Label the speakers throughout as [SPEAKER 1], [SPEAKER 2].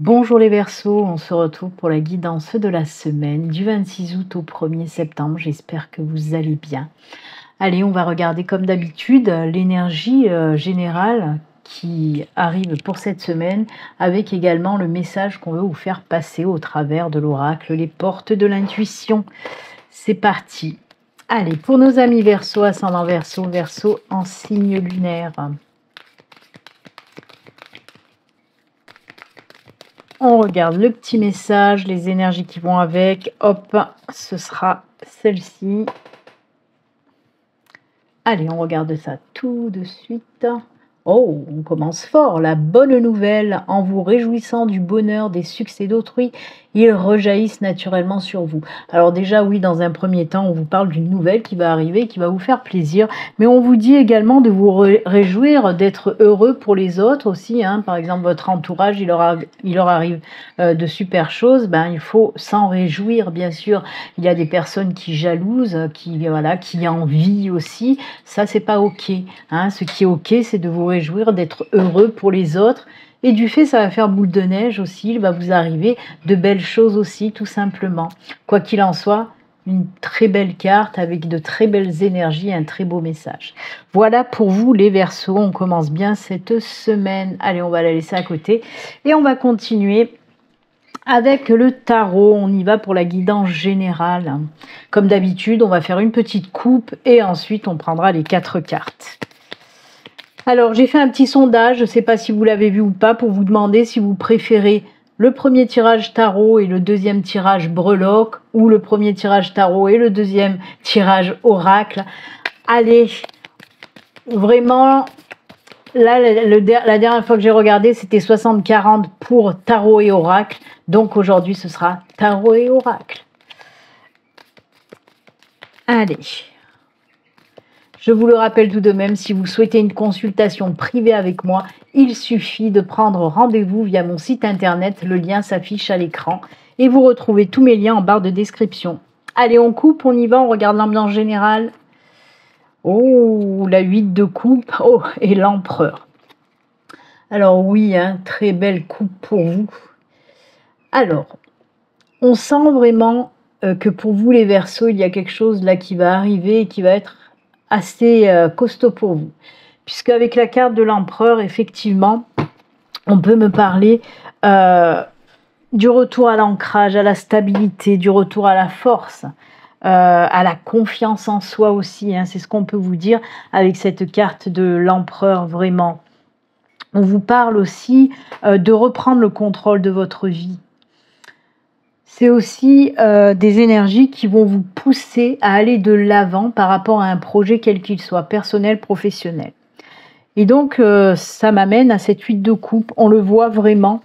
[SPEAKER 1] Bonjour les Verseaux, on se retrouve pour la guidance de la semaine du 26 août au 1er septembre. J'espère que vous allez bien. Allez, on va regarder comme d'habitude l'énergie générale qui arrive pour cette semaine avec également le message qu'on veut vous faire passer au travers de l'oracle, les portes de l'intuition. C'est parti. Allez, pour nos amis Verseaux, ascendant Verseau, Verseau en signe lunaire. On regarde le petit message, les énergies qui vont avec. Hop, ce sera celle-ci. Allez, on regarde ça tout de suite. Oh, on commence fort. La bonne nouvelle, en vous réjouissant du bonheur des succès d'autrui, ils rejaillissent naturellement sur vous. Alors déjà, oui, dans un premier temps, on vous parle d'une nouvelle qui va arriver, qui va vous faire plaisir, mais on vous dit également de vous réjouir, d'être heureux pour les autres aussi. Par exemple, votre entourage, il leur arrive de super choses, il faut s'en réjouir, bien sûr. Il y a des personnes qui jalousent, qui envient aussi. Ça, c'est pas ok. Ce qui est ok, c'est de vous réjouir, d'être heureux pour les autres. Et du fait, ça va faire boule de neige aussi. Il va vous arriver de belles choses aussi, tout simplement. Quoi qu'il en soit, une très belle carte avec de très belles énergies, un très beau message. Voilà pour vous les Verseaux. On commence bien cette semaine. Allez, on va la laisser à côté. Et on va continuer avec le tarot. On y va pour la guidance générale. Comme d'habitude, on va faire une petite coupe et ensuite on prendra les 4 cartes. Alors, j'ai fait un petit sondage, je ne sais pas si vous l'avez vu ou pas, pour vous demander si vous préférez le premier tirage tarot et le deuxième tirage breloque, ou le premier tirage tarot et le deuxième tirage oracle. Allez, vraiment, là, la dernière fois que j'ai regardé, c'était 60-40 pour tarot et oracle. Donc aujourd'hui, ce sera tarot et oracle. Allez. Je vous le rappelle tout de même, si vous souhaitez une consultation privée avec moi, il suffit de prendre rendez-vous via mon site internet. Le lien s'affiche à l'écran et vous retrouvez tous mes liens en barre de description. Allez, on coupe, on y va, on regarde l'ambiance générale. Oh, la 8 de coupe. Oh, et l'empereur. Alors oui, très belle coupe pour vous. Alors, on sent vraiment que pour vous les Verseaux, il y a quelque chose là qui va arriver et qui va être assez costaud pour vous. Puisque avec la carte de l'empereur, effectivement, on peut me parler du retour à l'ancrage, à la stabilité, du retour à la force, à la confiance en soi aussi. C'est ce qu'on peut vous dire avec cette carte de l'empereur, vraiment. On vous parle aussi de reprendre le contrôle de votre vie. C'est aussi des énergies qui vont vous pousser à aller de l'avant par rapport à un projet quel qu'il soit, personnel, professionnel. Et donc, ça m'amène à cette 8 de coupe. On le voit vraiment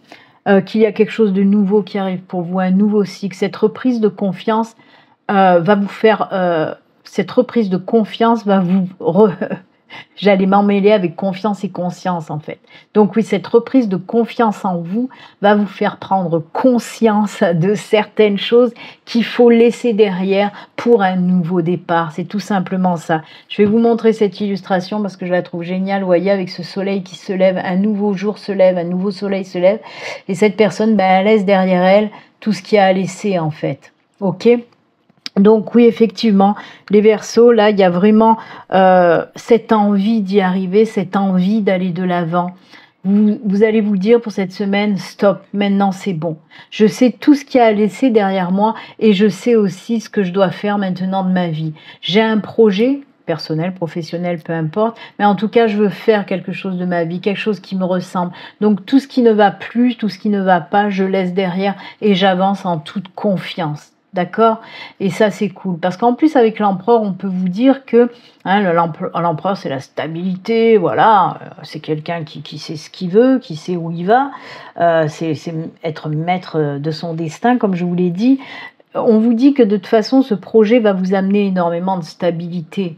[SPEAKER 1] qu'il y a quelque chose de nouveau qui arrive pour vous, un nouveau cycle. Cette reprise de confiance va vous faire... cette reprise de confiance va vous... J'allais m'emmêler avec confiance et conscience en fait. Donc oui, cette reprise de confiance en vous va vous faire prendre conscience de certaines choses qu'il faut laisser derrière pour un nouveau départ. C'est tout simplement ça. Je vais vous montrer cette illustration parce que je la trouve géniale. Vous voyez, avec ce soleil qui se lève, un nouveau jour se lève, un nouveau soleil se lève. Et cette personne, elle laisse derrière elle tout ce qu'il y a à laisser en fait. Ok ? Donc oui, effectivement, les Verseaux, là, il y a vraiment cette envie d'y arriver, cette envie d'aller de l'avant. Vous allez vous dire pour cette semaine, stop, maintenant c'est bon. Je sais tout ce qu'il y a à laisser derrière moi et je sais aussi ce que je dois faire maintenant de ma vie. J'ai un projet, personnel, professionnel, peu importe, mais en tout cas, je veux faire quelque chose de ma vie, quelque chose qui me ressemble. Donc tout ce qui ne va plus, tout ce qui ne va pas, je laisse derrière et j'avance en toute confiance. D'accord? Et ça, c'est cool. Parce qu'en plus, avec l'empereur, on peut vous dire que l'empereur, c'est la stabilité. Voilà, c'est quelqu'un qui sait ce qu'il veut, qui sait où il va. C'est être maître de son destin, comme je vous l'ai dit. On vous dit que de toute façon, ce projet va vous amener énormément de stabilité.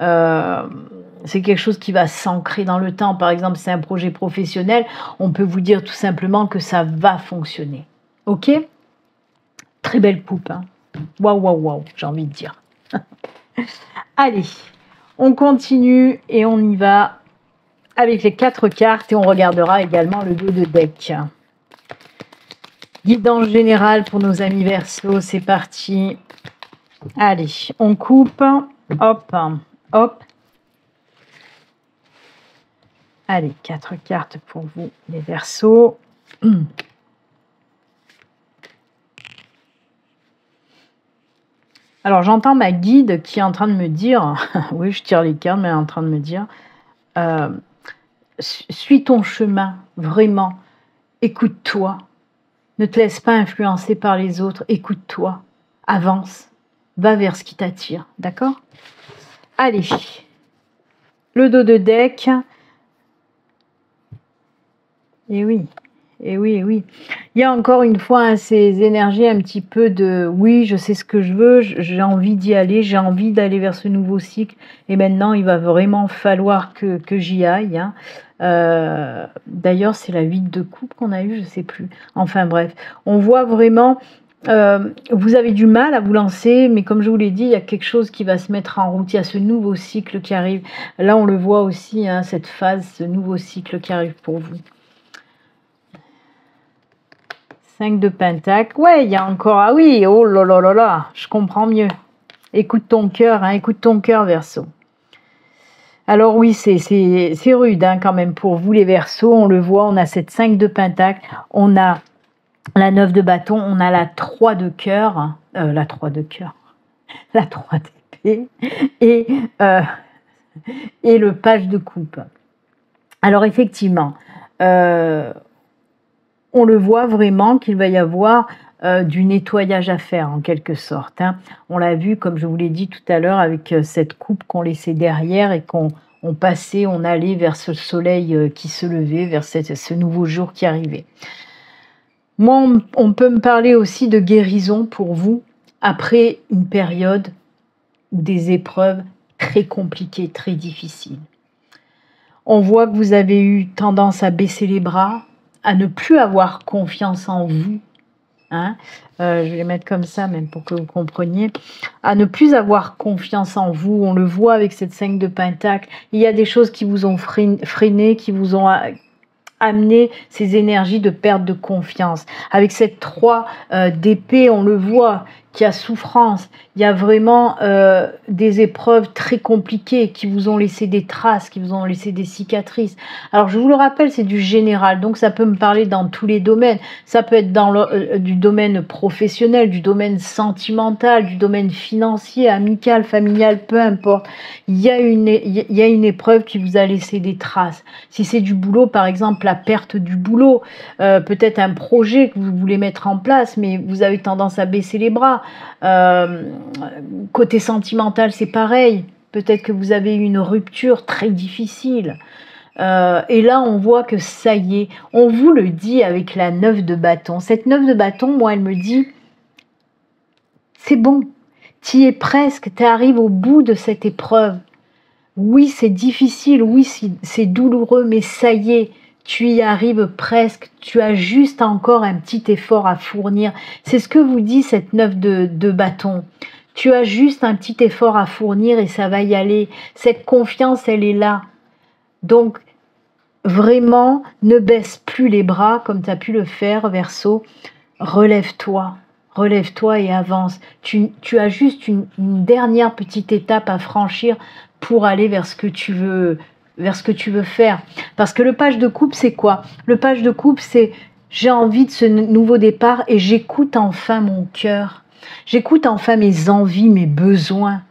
[SPEAKER 1] C'est quelque chose qui va s'ancrer dans le temps. Par exemple, c'est un projet professionnel. On peut vous dire tout simplement que ça va fonctionner. Ok? Très belle coupe, Waouh, waouh, waouh, j'ai envie de dire. Allez, on continue et on y va avec les 4 cartes et on regardera également le dos de deck. Guidance générale pour nos amis Verseau, c'est parti. Allez, on coupe. Hop, hop. Allez, 4 cartes pour vous, les Verseaux. Alors, j'entends ma guide qui est en train de me dire, oui, je tire les cartes, mais elle est en train de me dire, suis ton chemin, vraiment, écoute-toi, ne te laisse pas influencer par les autres, écoute-toi, avance, va vers ce qui t'attire, d'accord? Allez, le dos de deck, et oui. Et oui, et oui. Il y a encore une fois hein, ces énergies un petit peu de oui, je sais ce que je veux, j'ai envie d'y aller, j'ai envie d'aller vers ce nouveau cycle. Et maintenant, il va vraiment falloir que j'y aille. Hein. D'ailleurs, c'est la 8 de coupe qu'on a eu, je sais plus. Enfin bref, on voit vraiment, vous avez du mal à vous lancer, mais comme je vous l'ai dit, il y a quelque chose qui va se mettre en route. Il y a ce nouveau cycle qui arrive. Là, on le voit aussi, hein, cette phase, ce nouveau cycle qui arrive pour vous. 5 de Pentacle. Ouais, il y a encore... Ah oui, oh là là là là, je comprends mieux. Écoute ton cœur, hein, écoute ton cœur, Verseau. Alors oui, c'est rude hein, quand même pour vous, les Verseaux. On le voit, on a cette 5 de Pentacle, on a la 9 de bâton, on a la 3 de cœur, la 3 de cœur, la 3 d'épée, et le page de coupe. Alors effectivement, on le voit vraiment qu'il va y avoir du nettoyage à faire en quelque sorte. Hein. On l'a vu, comme je vous l'ai dit tout à l'heure, avec cette coupe qu'on laissait derrière et qu'on passait, on allait vers ce soleil qui se levait, vers ce nouveau jour qui arrivait. Moi, on peut me parler aussi de guérison pour vous après une période ou des épreuves très compliquées, très difficiles. On voit que vous avez eu tendance à baisser les bras, à ne plus avoir confiance en vous, hein, je vais les mettre comme ça même pour que vous compreniez, à ne plus avoir confiance en vous, on le voit avec cette 5 de Pentacle, il y a des choses qui vous ont freiné, qui vous ont amené ces énergies de perte de confiance. Avec cette 3 d'épée, on le voit, qu'il y a souffrance, il y a vraiment des épreuves très compliquées qui vous ont laissé des traces, qui vous ont laissé des cicatrices. Alors je vous le rappelle, c'est du général, donc ça peut me parler dans tous les domaines. Ça peut être dans du domaine professionnel, du domaine sentimental, du domaine financier, amical, familial, peu importe. Il y a une épreuve qui vous a laissé des traces. Si c'est du boulot, par exemple, la perte du boulot, peut-être un projet que vous voulez mettre en place, mais vous avez tendance à baisser les bras. Côté sentimental, c'est pareil. Peut-être que vous avez eu une rupture très difficile. Et là, on voit que ça y est, on vous le dit avec la 9 de bâton. Cette 9 de bâton, moi, elle me dit, c'est bon, tu y es presque, tu arrives au bout de cette épreuve. Oui, c'est difficile, oui, c'est douloureux, mais ça y est, tu y arrives presque, tu as juste encore un petit effort à fournir. C'est ce que vous dit cette 9 de bâton. Tu as juste un petit effort à fournir et ça va y aller. Cette confiance, elle est là. Donc, vraiment, ne baisse plus les bras comme tu as pu le faire, Verseau. Relève-toi. Relève-toi et avance. Tu as juste une dernière petite étape à franchir pour aller vers ce que tu veux faire. Parce que le page de coupe, c'est quoi? Le page de coupe, c'est j'ai envie de ce nouveau départ et j'écoute enfin mon cœur. J'écoute enfin mes envies, mes besoins.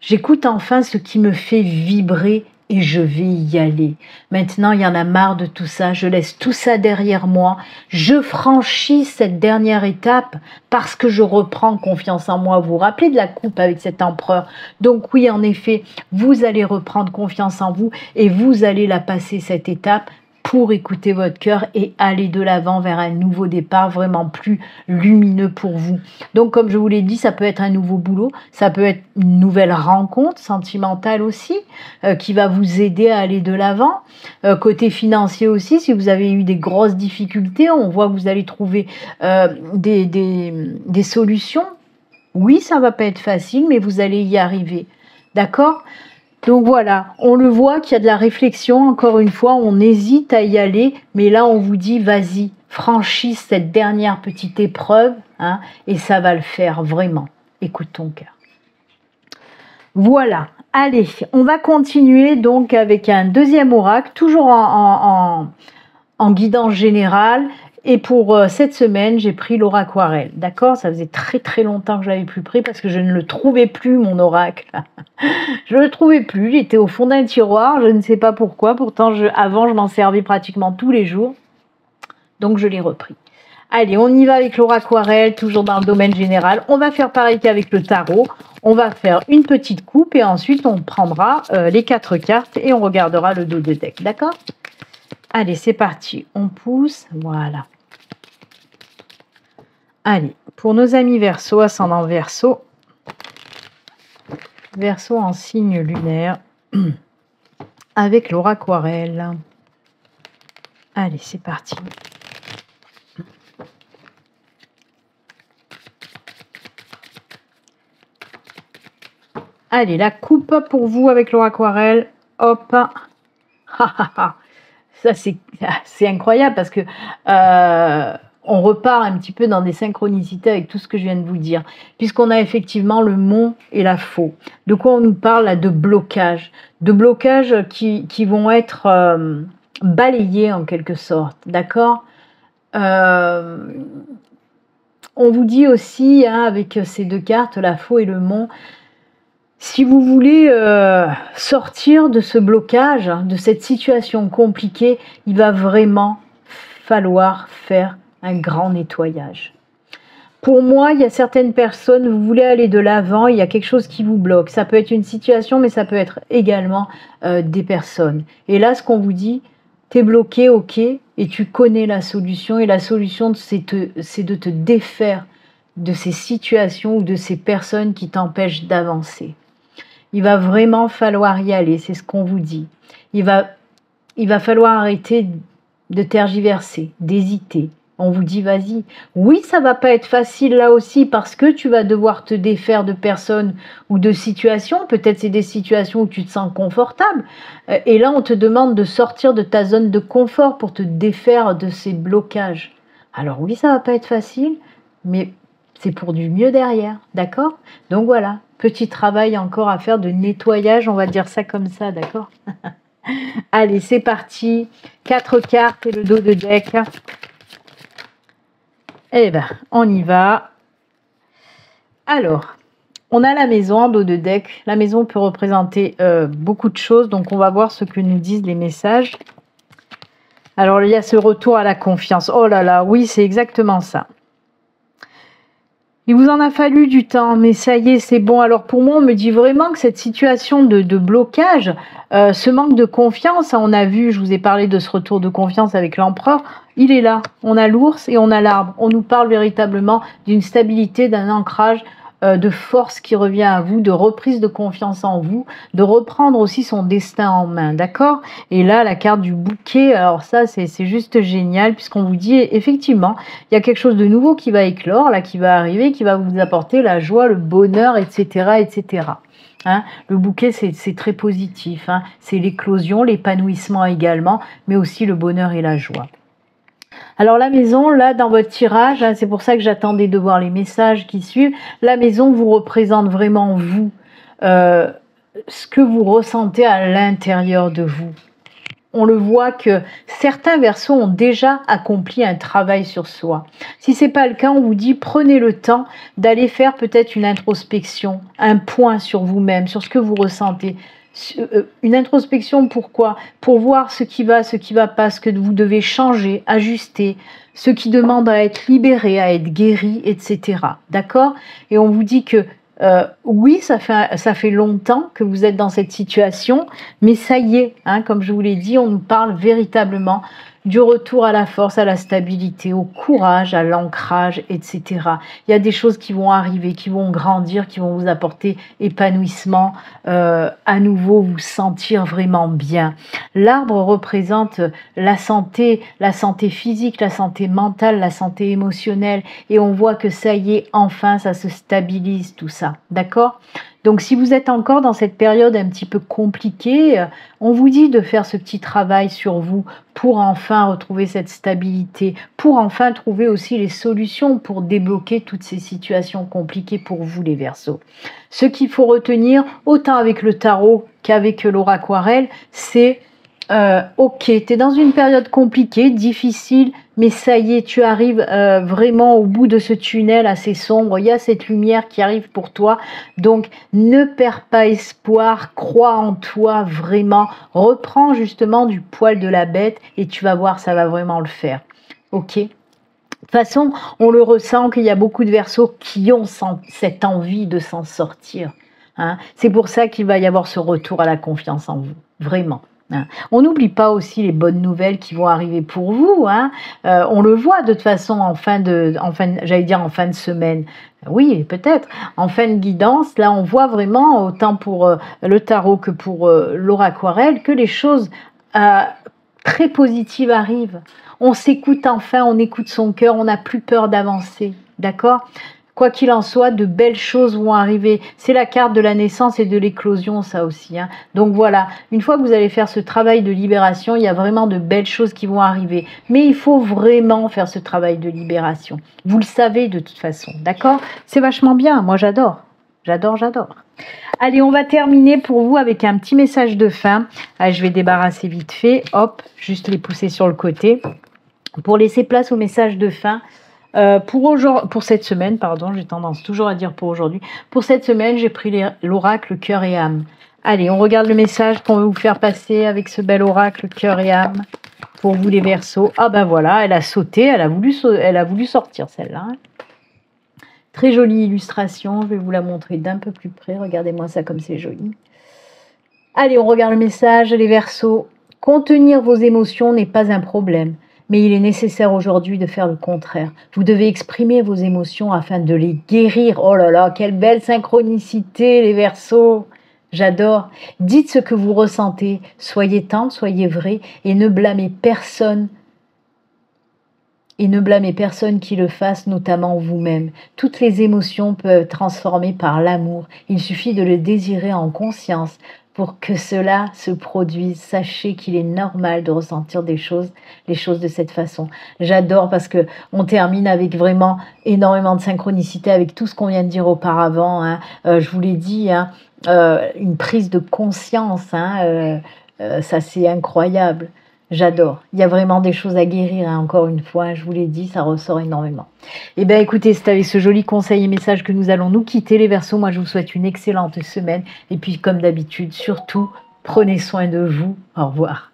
[SPEAKER 1] J'écoute enfin ce qui me fait vibrer et je vais y aller. Maintenant, il y en a marre de tout ça. Je laisse tout ça derrière moi. Je franchis cette dernière étape parce que je reprends confiance en moi. Vous vous rappelez de la coupe avec cet empereur? Donc oui, en effet, vous allez reprendre confiance en vous et vous allez la passer cette étape pour écouter votre cœur et aller de l'avant vers un nouveau départ vraiment plus lumineux pour vous. Donc comme je vous l'ai dit, ça peut être un nouveau boulot, ça peut être une nouvelle rencontre sentimentale aussi, qui va vous aider à aller de l'avant. Côté financier aussi, si vous avez eu des grosses difficultés, on voit que vous allez trouver des solutions. Oui, ça va pas être facile, mais vous allez y arriver. D'accord ? Donc voilà, on le voit qu'il y a de la réflexion, encore une fois, on hésite à y aller, mais là on vous dit vas-y, franchisse cette dernière petite épreuve, hein, et ça va le faire vraiment. Écoute ton cœur. Voilà, allez, on va continuer donc avec un deuxième oracle, toujours en guidance générale. Et pour cette semaine, j'ai pris l'oraquarelle, d'accord? Ça faisait très très longtemps que je l'avais plus pris parce que je ne le trouvais plus, mon oracle. Je ne le trouvais plus, il était au fond d'un tiroir, je ne sais pas pourquoi. Pourtant, avant, je m'en servais pratiquement tous les jours. Donc, je l'ai repris. Allez, on y va avec l'oraquarelle, toujours dans le domaine général. On va faire pareil qu'avec le tarot. On va faire une petite coupe et ensuite, on prendra les 4 cartes et on regardera le dos de deck, d'accord? Allez, c'est parti. On pousse, voilà. Allez, pour nos amis Verseau, ascendant Verseau, Verseau en signe lunaire, avec l'oraquarelle. Allez, c'est parti. Allez, la coupe pour vous avec l'oraquarelle. Hop. Ça, c'est incroyable parce que on repart un petit peu dans des synchronicités avec tout ce que je viens de vous dire, puisqu'on a effectivement le mont et la faux. De quoi on nous parle là? De blocages qui vont être balayés en quelque sorte, d'accord? On vous dit aussi, hein, avec ces 2 cartes, la faux et le mont, si vous voulez sortir de ce blocage, de cette situation compliquée, il va vraiment falloir faire un grand nettoyage. Pour moi, il y a certaines personnes, vous voulez aller de l'avant, il y a quelque chose qui vous bloque. Ça peut être une situation, mais ça peut être également des personnes. Et là, ce qu'on vous dit, t'es bloqué, ok, et tu connais la solution. Et la solution, c'est de te défaire de ces situations ou de ces personnes qui t'empêchent d'avancer. Il va vraiment falloir y aller, c'est ce qu'on vous dit. Il va falloir arrêter de tergiverser, d'hésiter. On vous dit, vas-y. Oui, ça va pas être facile là aussi parce que tu vas devoir te défaire de personnes ou de situations. Peut-être c'est des situations où tu te sens confortable. Et là, on te demande de sortir de ta zone de confort pour te défaire de ces blocages. Alors oui, ça va pas être facile, mais c'est pour du mieux derrière, d'accord? Donc voilà, petit travail encore à faire de nettoyage, on va dire ça comme ça, d'accord? Allez, c'est parti. 4 cartes et le dos de deck. Eh ben, on y va. Alors, on a la maison en dos de deck. La maison peut représenter beaucoup de choses, donc on va voir ce que nous disent les messages. Alors, il y a ce retour à la confiance. Oh là là, oui, c'est exactement ça. Il vous en a fallu du temps, mais ça y est, c'est bon. Alors pour moi, on me dit vraiment que cette situation de blocage, ce manque de confiance, on a vu, je vous ai parlé de ce retour de confiance avec l'empereur, il est là. On a l'ours et on a l'arbre. On nous parle véritablement d'une stabilité, d'un ancrage, de force qui revient à vous, de reprise de confiance en vous, de reprendre aussi son destin en main, d'accord? Et là, la carte du bouquet, alors ça, c'est juste génial, puisqu'on vous dit, effectivement, il y a quelque chose de nouveau qui va éclore, là, qui va arriver, qui va vous apporter la joie, le bonheur, etc., etc. Hein, le bouquet, c'est très positif, hein, c'est l'éclosion, l'épanouissement également, mais aussi le bonheur et la joie. Alors la maison, là, dans votre tirage, hein, c'est pour ça que j'attendais de voir les messages qui suivent, la maison vous représente vraiment vous, ce que vous ressentez à l'intérieur de vous. On le voit que certains Verseaux ont déjà accompli un travail sur soi. Si ce n'est pas le cas, on vous dit prenez le temps d'aller faire peut-être une introspection, un point sur vous-même, sur ce que vous ressentez. Une introspection, pourquoi? Pour voir ce qui va pas, ce que vous devez changer, ajuster, ce qui demande à être libéré, à être guéri, etc. D'accord? Et on vous dit que oui, ça fait longtemps que vous êtes dans cette situation, mais ça y est, hein, comme je vous l'ai dit, on nous parle véritablement du retour à la force, à la stabilité, au courage, à l'ancrage, etc. Il y a des choses qui vont arriver, qui vont grandir, qui vont vous apporter épanouissement, à nouveau vous sentir vraiment bien. L'arbre représente la santé physique, la santé mentale, la santé émotionnelle, et on voit que ça y est, enfin, ça se stabilise tout ça, d'accord ? Donc si vous êtes encore dans cette période un petit peu compliquée, on vous dit de faire ce petit travail sur vous pour enfin retrouver cette stabilité, pour enfin trouver aussi les solutions pour débloquer toutes ces situations compliquées pour vous les Verseaux. Ce qu'il faut retenir, autant avec le tarot qu'avec l'aura aquarelle, c'est ok, tu es dans une période compliquée, difficile, mais ça y est, tu arrives vraiment au bout de ce tunnel assez sombre, il y a cette lumière qui arrive pour toi, donc ne perds pas espoir, crois en toi vraiment, reprends justement du poil de la bête et tu vas voir, ça va vraiment le faire, ok? De toute façon, on le ressent qu'il y a beaucoup de Verseaux qui ont cette envie de s'en sortir, hein. C'est pour ça qu'il va y avoir ce retour à la confiance en vous, vraiment. On n'oublie pas aussi les bonnes nouvelles qui vont arriver pour vous, hein. On le voit de toute façon en fin de semaine. Oui, peut-être. En fin de guidance, là, on voit vraiment, autant pour le tarot que pour l'aura aquarelle, que les choses très positives arrivent. On s'écoute enfin, on écoute son cœur, on n'a plus peur d'avancer. D'accord ? Quoi qu'il en soit, de belles choses vont arriver. C'est la carte de la naissance et de l'éclosion, ça aussi, hein. Donc voilà, une fois que vous allez faire ce travail de libération, il y a vraiment de belles choses qui vont arriver. Mais il faut vraiment faire ce travail de libération. Vous le savez de toute façon, d'accord? C'est vachement bien, moi j'adore. J'adore, j'adore. Allez, on va terminer pour vous avec un petit message de fin. Allez, je vais débarrasser vite fait. Hop, juste les pousser sur le côté. Pour laisser place au message de fin. Pour cette semaine, pardon, j'ai tendance toujours à dire pour aujourd'hui. Pour cette semaine, j'ai pris l'oracle cœur et âme. Allez, on regarde le message qu'on veut vous faire passer avec ce bel oracle cœur et âme pour vous les Verseaux. Ah ben voilà, elle a sauté, elle a voulu sortir celle-là. Très jolie illustration, je vais vous la montrer d'un peu plus près. Regardez-moi ça comme c'est joli. Allez, on regarde le message, les Verseaux. Contenir vos émotions n'est pas un problème. Mais il est nécessaire aujourd'hui de faire le contraire. Vous devez exprimer vos émotions afin de les guérir. Oh là là, quelle belle synchronicité, les Verseaux. J'adore. Dites ce que vous ressentez. Soyez tendre, soyez vrai et ne blâmez personne. Et ne blâmez personne qui le fasse, notamment vous-même. Toutes les émotions peuvent être transformées par l'amour. Il suffit de le désirer en conscience. Pour que cela se produise, sachez qu'il est normal de ressentir les choses de cette façon. J'adore parce que on termine avec vraiment énormément de synchronicité avec tout ce qu'on vient de dire auparavant, hein. Je vous l'ai dit, hein, une prise de conscience, hein, ça c'est incroyable. J'adore. Il y a vraiment des choses à guérir, hein, encore une fois, je vous l'ai dit, ça ressort énormément. Eh bien, écoutez, c'est avec ce joli conseil et message que nous allons nous quitter, les Verseaux. Moi, je vous souhaite une excellente semaine. Et puis, comme d'habitude, surtout, prenez soin de vous. Au revoir.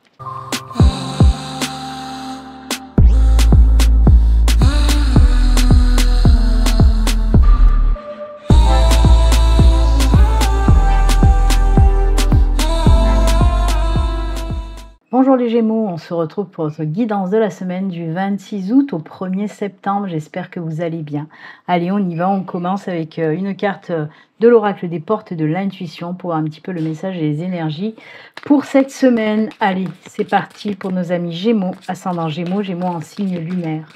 [SPEAKER 1] Bonjour les Gémeaux, on se retrouve pour votre guidance de la semaine du 26 août au 1er septembre. J'espère que vous allez bien. Allez, on y va, on commence avec une carte de l'oracle des portes de l'intuition pour voir un petit peu le message et les énergies pour cette semaine. Allez, c'est parti pour nos amis Gémeaux, ascendant Gémeaux, Gémeaux en signe lunaire.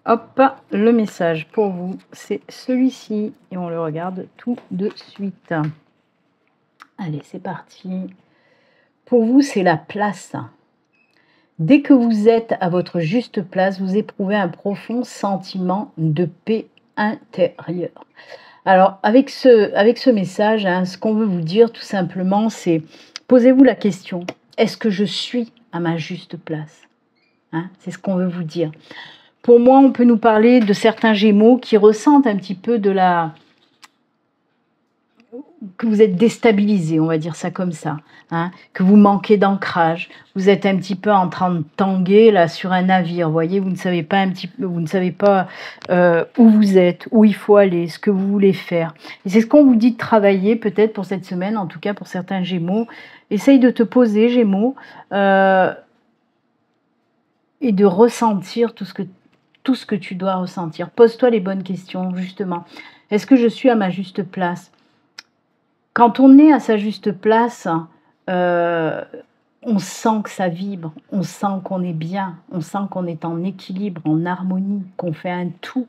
[SPEAKER 1] Hop, le message pour vous, c'est celui-ci et on le regarde tout de suite. Allez, c'est parti. Pour vous, c'est la place. Dès que vous êtes à votre juste place, vous éprouvez un profond sentiment de paix intérieure. Alors, avec ce message, hein, ce qu'on veut vous dire tout simplement, c'est posez-vous la question, est-ce que je suis à ma juste place, hein? C'est ce qu'on veut vous dire. Pour moi, on peut nous parler de certains Gémeaux qui ressentent un petit peu que vous êtes déstabilisé, on va dire ça comme ça, hein, que vous manquez d'ancrage, vous êtes un petit peu en train de tanguer là sur un navire, vous voyez, vous ne savez pas où vous êtes, où il faut aller, ce que vous voulez faire. Et c'est ce qu'on vous dit de travailler peut-être pour cette semaine, en tout cas pour certains Gémeaux. Essaye de te poser, Gémeaux, et de ressentir tout ce que tu dois ressentir. Pose-toi les bonnes questions, justement. Est-ce que je suis à ma juste place ? Quand on est à sa juste place, on sent que ça vibre, on sent qu'on est bien, on sent qu'on est en équilibre, en harmonie, qu'on fait un tout.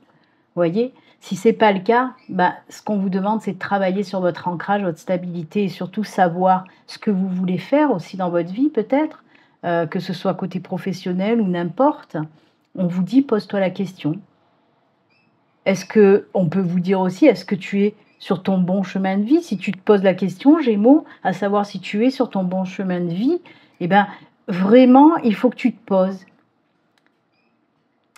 [SPEAKER 1] voyez? Si ce n'est pas le cas, bah, ce qu'on vous demande, c'est de travailler sur votre ancrage, votre stabilité et surtout savoir ce que vous voulez faire aussi dans votre vie peut-être, que ce soit côté professionnel ou n'importe. On vous dit, pose-toi la question. Est-ce que, on peut vous dire aussi, est-ce que tu es sur ton bon chemin de vie? Si tu te poses la question, Gémeaux, à savoir si tu es sur ton bon chemin de vie, eh bien, vraiment, il faut que tu te poses.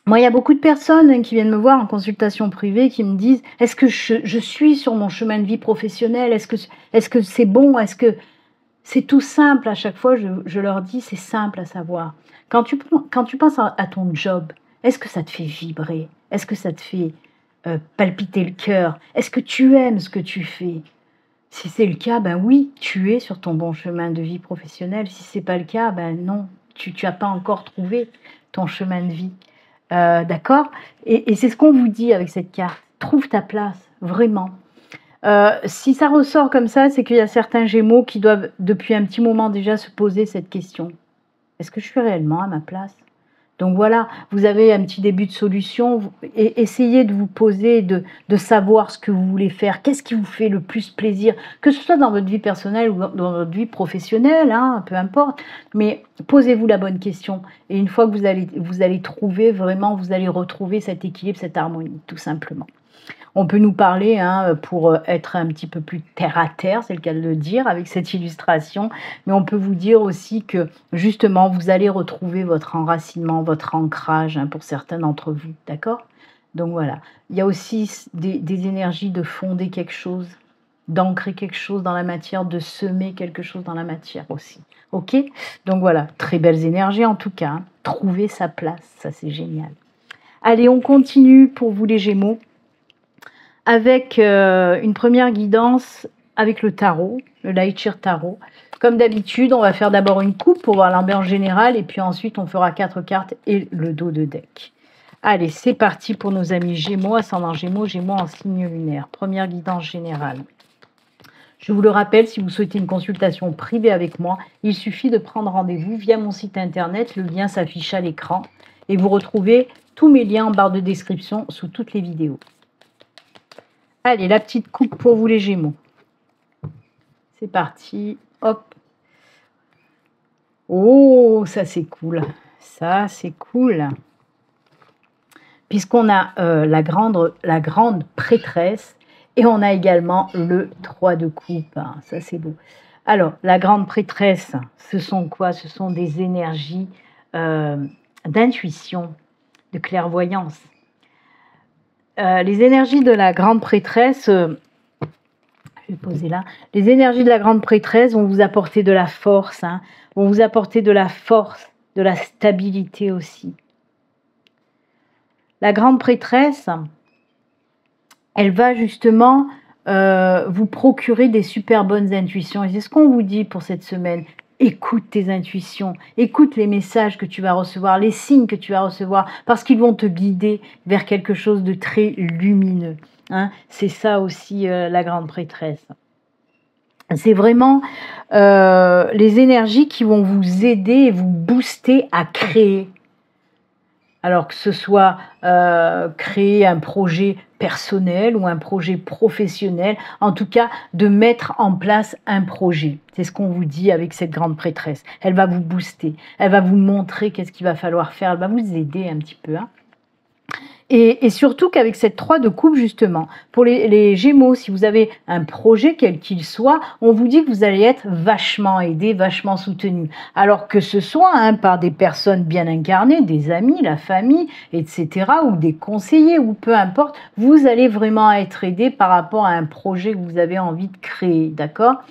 [SPEAKER 1] Moi, il y a beaucoup de personnes qui viennent me voir en consultation privée qui me disent « Est-ce que je suis sur mon chemin de vie professionnel? Est-ce que c'est bon? Est-ce que c'est tout simple ?» À chaque fois, je leur dis « C'est simple à savoir. » Quand tu penses à ton job, est-ce que ça te fait vibrer? Est-ce que ça te fait palpiter le cœur? Est-ce que tu aimes ce que tu fais? Si c'est le cas, ben oui, tu es sur ton bon chemin de vie professionnel. Si c'est pas le cas, ben non, tu n'as pas encore trouvé ton chemin de vie. D'accord? Et c'est ce qu'on vous dit avec cette carte. Trouve ta place, vraiment. Si ça ressort comme ça, c'est qu'il y a certains Gémeaux qui doivent, depuis un petit moment déjà, se poser cette question. Est-ce que je suis réellement à ma place? Donc voilà, vous avez un petit début de solution. Et essayez de vous poser, de savoir ce que vous voulez faire. Qu'est-ce qui vous fait le plus plaisir? Que ce soit dans votre vie personnelle ou dans votre vie professionnelle, hein, peu importe. Mais posez-vous la bonne question. Et une fois que vous allez trouver, vraiment, vous allez retrouver cet équilibre, cette harmonie, tout simplement. On peut nous parler, hein, pour être un petit peu plus terre à terre, c'est le cas de le dire avec cette illustration, mais on peut vous dire aussi que justement vous allez retrouver votre enracinement, votre ancrage, hein, pour certains d'entre vous, d'accord? Donc voilà, il y a aussi des énergies de fonder quelque chose, d'ancrer quelque chose dans la matière, de semer quelque chose dans la matière aussi, ok? Donc voilà, très belles énergies en tout cas, hein. Trouver sa place, ça c'est génial. Allez, on continue pour vous les Gémeaux, avec une première guidance avec le tarot, le Lightshare Tarot. Comme d'habitude, on va faire d'abord une coupe pour voir l'ambiance générale et puis ensuite on fera 4 cartes et le dos de deck. Allez, c'est parti pour nos amis Gémeaux, ascendant Gémeaux, Gémeaux en signe lunaire. Première guidance générale. Je vous le rappelle, si vous souhaitez une consultation privée avec moi, il suffit de prendre rendez-vous via mon site internet. Le lien s'affiche à l'écran et vous retrouvez tous mes liens en barre de description sous toutes les vidéos. Allez, la petite coupe pour vous les Gémeaux. C'est parti. Hop. Oh, ça c'est cool. Ça c'est cool. Puisqu'on a la grande prêtresse et on a également le 3 de coupe. Ça c'est beau. Alors, la grande prêtresse, ce sont quoi? Ce sont des énergies d'intuition, de clairvoyance. Les énergies de la grande prêtresse, je vais poser là, les énergies de la grande prêtresse vont vous apporter de la force, hein, vont vous apporter de la force, de la stabilité aussi. La grande prêtresse, elle va justement vous procurer des super bonnes intuitions. Et c'est ce qu'on vous dit pour cette semaine. Écoute tes intuitions, écoute les messages que tu vas recevoir, les signes que tu vas recevoir, parce qu'ils vont te guider vers quelque chose de très lumineux. Hein. C'est ça aussi la grande prêtresse. C'est vraiment les énergies qui vont vous aider et vous booster à créer. Alors que ce soit créer un projet personnel ou un projet professionnel, en tout cas de mettre en place un projet. C'est ce qu'on vous dit avec cette grande prêtresse. Elle va vous booster, elle va vous montrer qu'est-ce qu'il va falloir faire, elle va vous aider un petit peu. Hein. Et surtout qu'avec cette 3 de coupe, justement, pour les Gémeaux, si vous avez un projet, quel qu'il soit, on vous dit que vous allez être vachement aidé, vachement soutenu. Alors que ce soit par des personnes bien incarnées, des amis, la famille, etc., ou des conseillers, ou peu importe, vous allez vraiment être aidé par rapport à un projet que vous avez envie de créer, d'accord?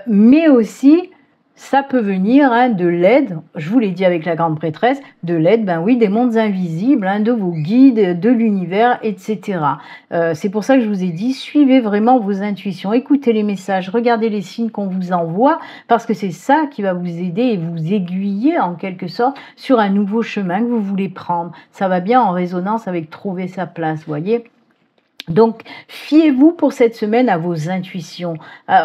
[SPEAKER 1] Mais aussi, ça peut venir de l'aide, je vous l'ai dit avec la grande prêtresse, de l'aide, ben oui, des mondes invisibles, de vos guides, de l'univers, etc. C'est pour ça que je vous ai dit, suivez vraiment vos intuitions, écoutez les messages, regardez les signes qu'on vous envoie, parce que c'est ça qui va vous aider et vous aiguiller en quelque sorte sur un nouveau chemin que vous voulez prendre. Ça va bien en résonance avec trouver sa place, vous voyez ? Donc, fiez-vous pour cette semaine à vos intuitions,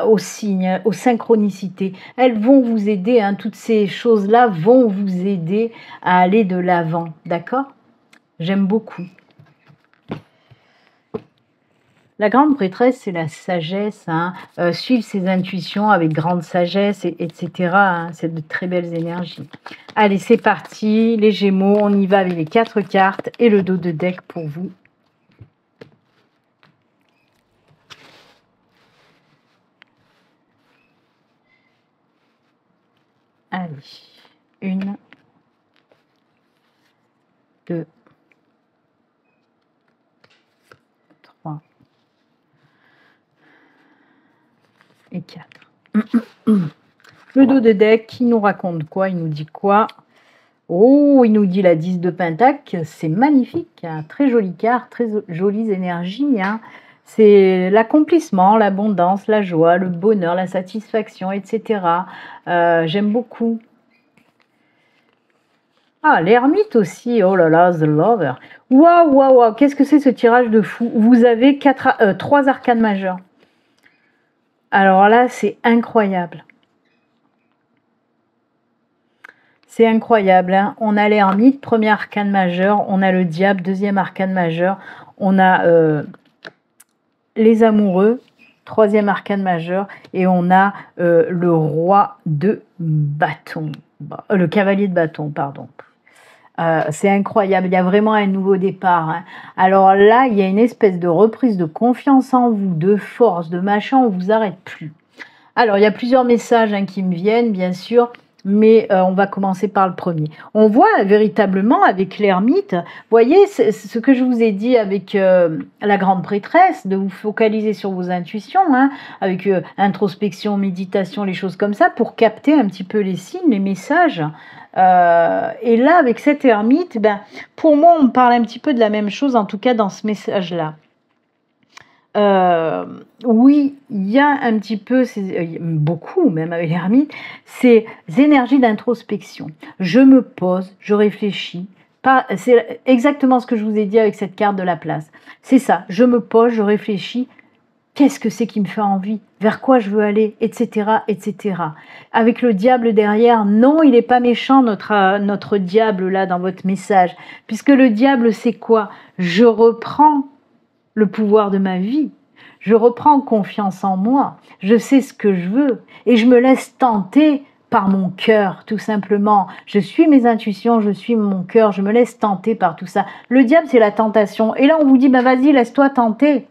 [SPEAKER 1] aux signes, aux synchronicités. Elles vont vous aider, toutes ces choses-là vont vous aider à aller de l'avant, d'accord? J'aime beaucoup. La grande prêtresse, c'est la sagesse, hein, suivre ses intuitions avec grande sagesse, etc. Hein, c'est de très belles énergies. Allez, c'est parti, les Gémeaux, on y va avec les 4 cartes et le dos de deck pour vous. Allez, 1, 2, 3 et 4. Le dos de deck, qui nous raconte quoi? Il nous dit quoi? Oh, il nous dit la 10 de Pentacle, c'est magnifique, hein, très jolie carte, très jolies énergies. Hein. C'est l'accomplissement, l'abondance, la joie, le bonheur, la satisfaction, etc. J'aime beaucoup. Ah, l'ermite aussi, oh là là, The Lover. Waouh, waouh, waouh, qu'est-ce que c'est ce tirage de fou? Vous avez 3 arcanes majeures. Alors là, c'est incroyable. C'est incroyable, hein. On a l'ermite, premier arcane majeur, on a le diable, deuxième arcane majeur, on a les amoureux, troisième arcane majeur, et on a le roi de bâton, le cavalier de bâton, pardon. C'est incroyable, il y a vraiment un nouveau départ. Hein. Alors là, il y a une espèce de reprise de confiance en vous, de force, de machin, on ne vous arrête plus. Alors, il y a plusieurs messages hein, qui me viennent, bien sûr, mais on va commencer par le premier. On voit véritablement avec l'ermite, voyez, ce que je vous ai dit avec la grande prêtresse, de vous focaliser sur vos intuitions, hein, avec introspection, méditation, les choses comme ça, pour capter un petit peu les signes, les messages. Et là, avec cette ermite, ben, pour moi, on parle un petit peu de la même chose, en tout cas dans ce message-là. Oui, il y a un petit peu, beaucoup même avec l'ermite, ces énergies d'introspection. Je me pose, je réfléchis. C'est exactement ce que je vous ai dit avec cette carte de la place. C'est ça, je me pose, je réfléchis. Qu'est-ce que c'est qui me fait envie? Vers quoi je veux aller? Etc. etc. Avec le diable derrière, non, il n'est pas méchant, notre diable là dans votre message. Puisque le diable, c'est quoi? Je reprends le pouvoir de ma vie. Je reprends confiance en moi. Je sais ce que je veux et je me laisse tenter par mon cœur, tout simplement. Je suis mes intuitions, je suis mon cœur, je me laisse tenter par tout ça. Le diable, c'est la tentation. Et là, on vous dit, ben vas-y, laisse-toi tenter.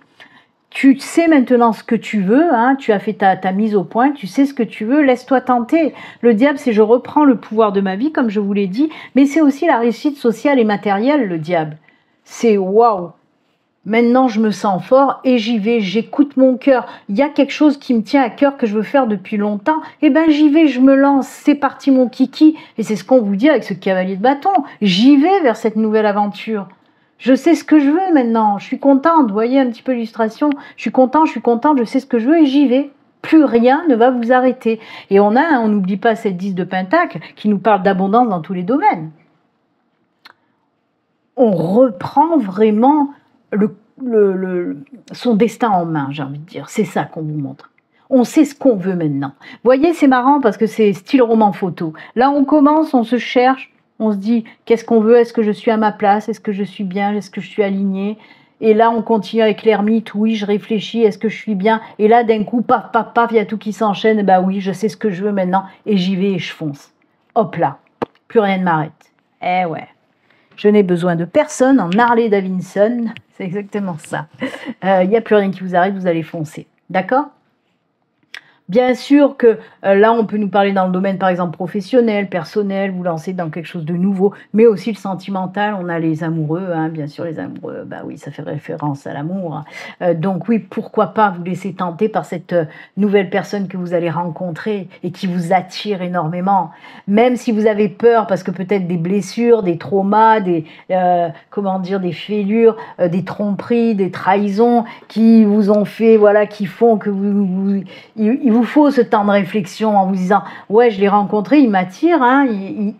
[SPEAKER 1] Tu sais maintenant ce que tu veux, hein, tu as fait ta mise au point, tu sais ce que tu veux, laisse-toi tenter. Le diable, c'est je reprends le pouvoir de ma vie, comme je vous l'ai dit, mais c'est aussi la réussite sociale et matérielle, le diable. C'est waouh! Maintenant, je me sens fort et j'y vais, j'écoute mon cœur. Il y a quelque chose qui me tient à cœur que je veux faire depuis longtemps. Eh ben, j'y vais, je me lance, c'est parti mon kiki. Et c'est ce qu'on vous dit avec ce cavalier de bâton. J'y vais vers cette nouvelle aventure. Je sais ce que je veux maintenant, je suis contente. Vous voyez un petit peu l'illustration? Je suis contente, je sais ce que je veux et j'y vais. Plus rien ne va vous arrêter. Et on n'oublie pas cette 10 de Pentacle qui nous parle d'abondance dans tous les domaines. On reprend vraiment son destin en main, j'ai envie de dire. C'est ça qu'on vous montre. On sait ce qu'on veut maintenant. Vous voyez, c'est marrant parce que c'est style roman photo. Là, on commence, on se cherche, on se dit, qu'est-ce qu'on veut? Est-ce que je suis à ma place? Est-ce que je suis bien? Est-ce que je suis alignée? Et là, on continue avec l'ermite. Oui, je réfléchis. Est-ce que je suis bien? Et là, d'un coup, paf, paf, paf, il y a tout qui s'enchaîne. Bah oui, je sais ce que je veux maintenant. Et j'y vais et je fonce. Hop là. Plus rien ne m'arrête. Eh ouais. Je n'ai besoin de personne en Harley Davidson. C'est exactement ça. Il n'y a plus rien qui vous arrête, vous allez foncer. D'accord ? Bien sûr que là, on peut nous parler dans le domaine, par exemple, professionnel, personnel, vous lancez dans quelque chose de nouveau, mais aussi le sentimental. On a les amoureux, hein, bien sûr, les amoureux, bah oui, ça fait référence à l'amour. Donc oui, pourquoi pas vous laisser tenter par cette nouvelle personne que vous allez rencontrer et qui vous attire énormément. Même si vous avez peur, parce que peut-être des blessures, des traumas, des fêlures, des tromperies, des trahisons qui vous ont fait, voilà, qui font que il vous faut ce temps de réflexion en vous disant ouais, je l'ai rencontré, il m'attire, hein,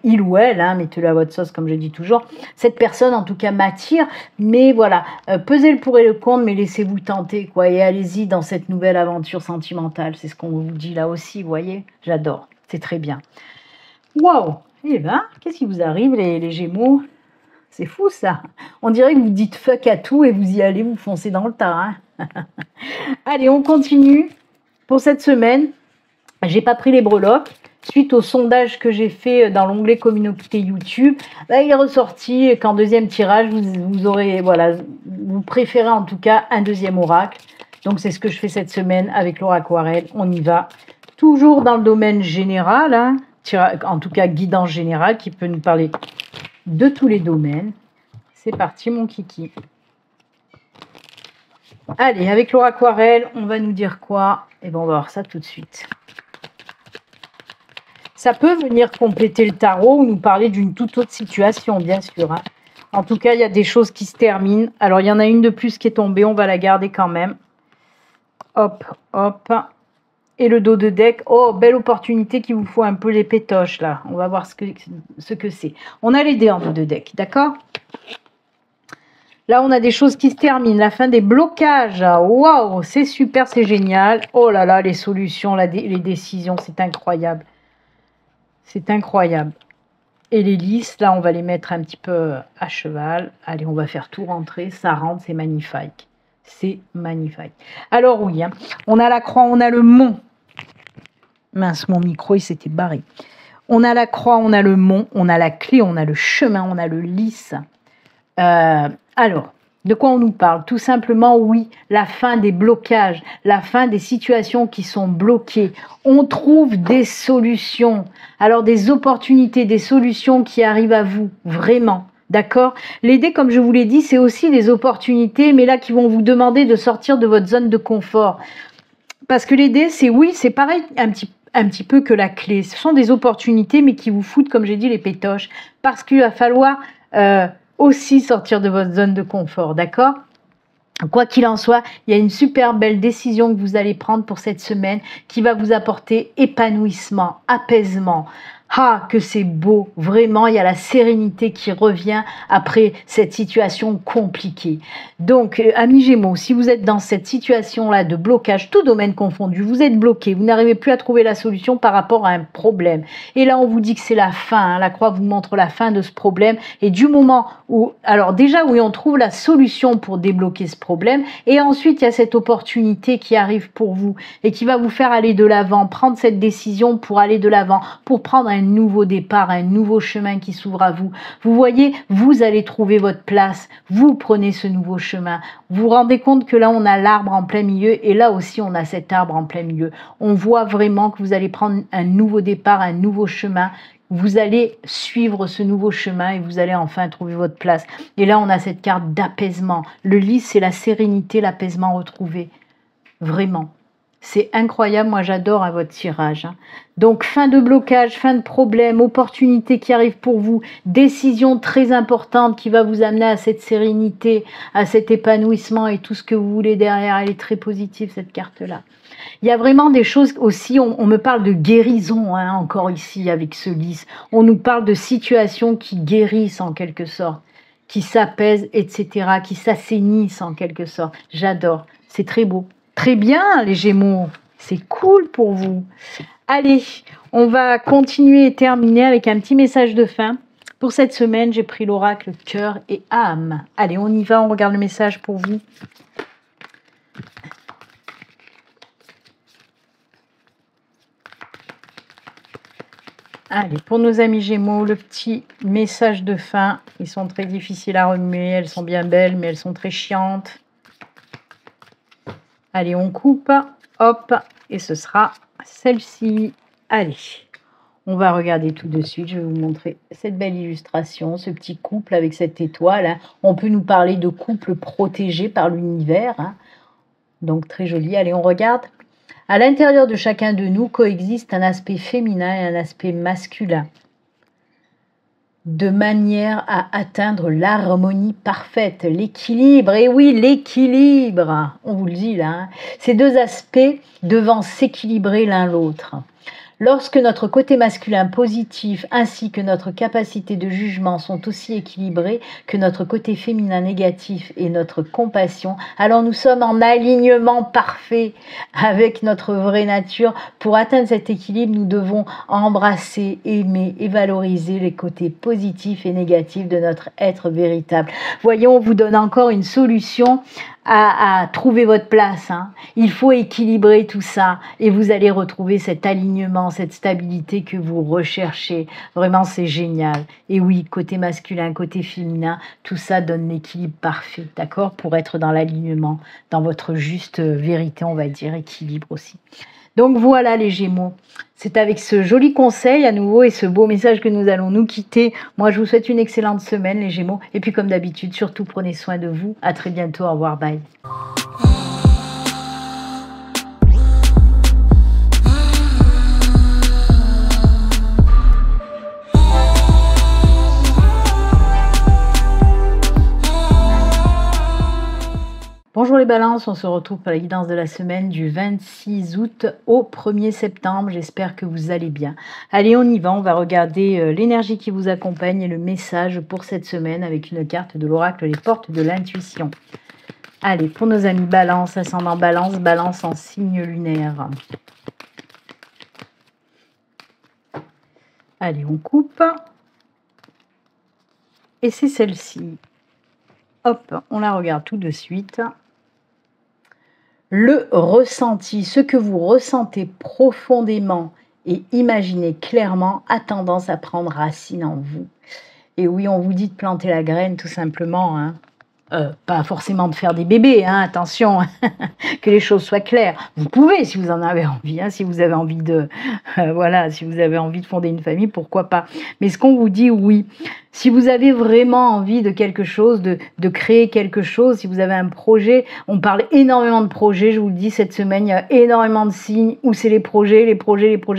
[SPEAKER 1] il ou elle, hein, mettez-le à votre sauce comme je dis toujours, cette personne en tout cas m'attire, mais voilà, pesez le pour et le contre, mais laissez-vous tenter quoi, et allez-y dans cette nouvelle aventure sentimentale, c'est ce qu'on vous dit là aussi, vous voyez, j'adore, c'est très bien. Waouh, eh ben, qu'est-ce qui vous arrive les Gémeaux? C'est fou ça. On dirait que vous dites fuck à tout et vous y allez, vous foncez dans le tas. Hein. Allez, on continue. Pour cette semaine, j'ai pas pris les breloques. Suite au sondage que j'ai fait dans l'onglet communauté YouTube, bah, il est ressorti qu'en deuxième tirage, vous aurez, voilà, vous préférez en tout cas un deuxième oracle. Donc c'est ce que je fais cette semaine avec l'oracle aquarelle. On y va. Toujours dans le domaine général, hein, en tout cas guidance générale qui peut nous parler de tous les domaines. C'est parti mon kiki. Allez, avec l'oracle aquarelle, on va nous dire quoi? Et bien on va voir ça tout de suite. Ça peut venir compléter le tarot ou nous parler d'une toute autre situation, bien sûr. Hein. En tout cas, il y a des choses qui se terminent. Alors, il y en a une de plus qui est tombée, on va la garder quand même. Hop, hop. Et le dos de deck. Oh, belle opportunité qui vous faut un peu les pétoches, là. On va voir ce que c'est. On a les dés en dos de deck, d'accord? Là, on a des choses qui se terminent. La fin des blocages. Waouh, c'est super, c'est génial. Oh là là, les solutions, les décisions, c'est incroyable. C'est incroyable. Et les lisses, là, on va les mettre un petit peu à cheval. Allez, on va faire tout rentrer. Ça rentre, c'est magnifique. C'est magnifique. Alors oui, hein, on a la croix, on a le mont. Mince, mon micro, il s'était barré. On a la croix, on a le mont, on a la clé, on a le chemin, on a le lys. Alors, de quoi on nous parle? Tout simplement, oui, la fin des blocages, la fin des situations qui sont bloquées. On trouve des solutions. Alors, des opportunités, des solutions qui arrivent à vous, vraiment. D'accord? Les dés, comme je vous l'ai dit, c'est aussi des opportunités, mais là, qui vont vous demander de sortir de votre zone de confort. Parce que les dés, c'est oui, c'est pareil un petit peu que la clé. Ce sont des opportunités, mais qui vous foutent, comme j'ai dit, les pétoches. Parce qu'il va falloir aussi sortir de votre zone de confort, d'accord? Quoi qu'il en soit, il y a une super belle décision que vous allez prendre pour cette semaine qui va vous apporter épanouissement, apaisement. Ah, que c'est beau, vraiment, il y a la sérénité qui revient après cette situation compliquée. Donc, amis Gémeaux, si vous êtes dans cette situation-là de blocage, tout domaine confondu, vous êtes bloqué, vous n'arrivez plus à trouver la solution par rapport à un problème. Et là, on vous dit que c'est la fin, hein, la croix vous montre la fin de ce problème. Et du moment où, alors déjà, oui, on trouve la solution pour débloquer ce problème, et ensuite, il y a cette opportunité qui arrive pour vous et qui va vous faire aller de l'avant, prendre cette décision pour aller de l'avant, pour prendre un nouveau départ, un nouveau chemin qui s'ouvre à vous. Vous voyez, vous allez trouver votre place, vous prenez ce nouveau chemin. Vous vous rendez compte que là, on a l'arbre en plein milieu et là aussi, on a cet arbre en plein milieu. On voit vraiment que vous allez prendre un nouveau départ, un nouveau chemin. Vous allez suivre ce nouveau chemin et vous allez enfin trouver votre place. Et là, on a cette carte d'apaisement. Le lys, c'est la sérénité, l'apaisement retrouvé. Vraiment. C'est incroyable, moi j'adore hein, votre tirage. Hein. Donc fin de blocage, fin de problème, opportunité qui arrive pour vous, décision très importante qui va vous amener à cette sérénité, à cet épanouissement et tout ce que vous voulez derrière. Elle est très positive cette carte-là. Il y a vraiment des choses aussi, on me parle de guérison hein, encore ici avec ce lys. On nous parle de situations qui guérissent en quelque sorte, qui s'apaisent, etc., qui s'assainissent en quelque sorte. J'adore, c'est très beau. Très bien, les Gémeaux. C'est cool pour vous. Allez, on va continuer et terminer avec un petit message de fin. Pour cette semaine, j'ai pris l'oracle cœur et âme. Allez, on y va, on regarde le message pour vous. Allez, pour nos amis Gémeaux, le petit message de fin. Ils sont très difficiles à remuer, elles sont bien belles, mais elles sont très chiantes. Allez, on coupe, hop, et ce sera celle-ci. Allez, on va regarder tout de suite. Je vais vous montrer cette belle illustration, ce petit couple avec cette étoile. Hein. On peut nous parler de couple protégé par l'univers. Hein. Donc, très joli. Allez, on regarde. À l'intérieur de chacun de nous coexiste un aspect féminin et un aspect masculin, de manière à atteindre l'harmonie parfaite, l'équilibre. Et oui, l'équilibre, on vous le dit là. Hein. Ces deux aspects devant s'équilibrer l'un l'autre. Lorsque notre côté masculin positif ainsi que notre capacité de jugement sont aussi équilibrés que notre côté féminin négatif et notre compassion, alors nous sommes en alignement parfait avec notre vraie nature. Pour atteindre cet équilibre, nous devons embrasser, aimer et valoriser les côtés positifs et négatifs de notre être véritable. Voyons, on vous donne encore une solution à trouver votre place. Il faut équilibrer tout ça et vous allez retrouver cet alignement, cette stabilité que vous recherchez. Vraiment, c'est génial. Et oui, côté masculin, côté féminin, tout ça donne l'équilibre parfait, d'accord? Pour être dans l'alignement, dans votre juste vérité, on va dire, équilibre aussi. Donc voilà les Gémeaux, c'est avec ce joli conseil à nouveau et ce beau message que nous allons nous quitter. Moi je vous souhaite une excellente semaine les Gémeaux et puis comme d'habitude surtout prenez soin de vous. À très bientôt, au revoir, bye. Bonjour les balances, on se retrouve pour la guidance de la semaine du 26 août au 1er septembre. J'espère que vous allez bien. Allez, on y va, on va regarder l'énergie qui vous accompagne et le message pour cette semaine avec une carte de l'oracle, les portes de l'intuition. Allez, pour nos amis balance, ascendant balance, balance en signe lunaire. Allez, on coupe. Et c'est celle-ci. Hop, on la regarde tout de suite. Le ressenti, ce que vous ressentez profondément et imaginez clairement a tendance à prendre racine en vous. Et oui, on vous dit de planter la graine tout simplement, pas forcément de faire des bébés, attention, que les choses soient claires. Vous pouvez si vous en avez envie, si vous avez envie de, si vous avez envie de fonder une famille, pourquoi pas. Mais ce qu'on vous dit, oui, si vous avez vraiment envie de quelque chose, de créer quelque chose, si vous avez un projet, on parle énormément de projets, je vous le dis cette semaine, il y a énormément de signes où c'est les projets,